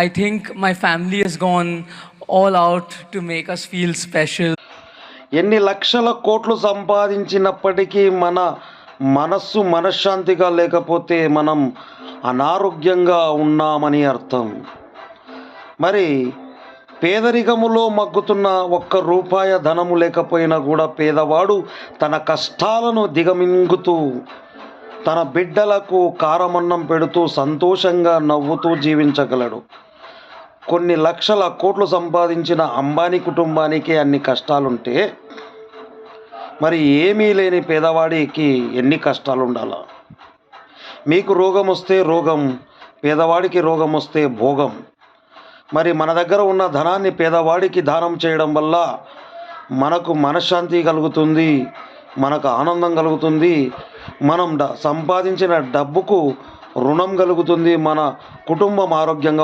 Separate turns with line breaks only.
I think my family has gone all out to make us feel special.
ఎన్ని లక్షల కోట్లు సంపాదించినప్పటికీ మన మనస్సు మనశ్శాంతిగా లేకపోతే మనం అనారోగ్యంగా ఉన్నామని అర్థం. మరి పేదరికములో మగ్గుతున్న ఒక్క రూపాయి ధనము లేకపోయినా కూడా పేదవాడు తన కష్టాలను దిగమింగుతూ తన బిడ్డలకు కారమన్నం పెడుతూ సంతోషంగా నవ్వుతూ జీవించగలడు. కొన్ని లక్షల కోట్లు సంపాదించిన అంబానీ కుటుంబానికి అన్ని కష్టాలుంటే మరి ఏమీ లేని పేదవాడికి ఎన్ని కష్టాలు ఉండాలా? మీకు రోగం వస్తే రోగం, పేదవాడికి రోగం వస్తే భోగం. మరి మన దగ్గర ఉన్న ధనాన్ని పేదవాడికి దానం చేయడం వల్ల మనకు మనశ్శాంతి కలుగుతుంది, మనకు ఆనందం కలుగుతుంది, మనం సంపాదించిన డబ్బుకు రుణం కలుగుతుంది, మన కుటుంబం ఆరోగ్యంగా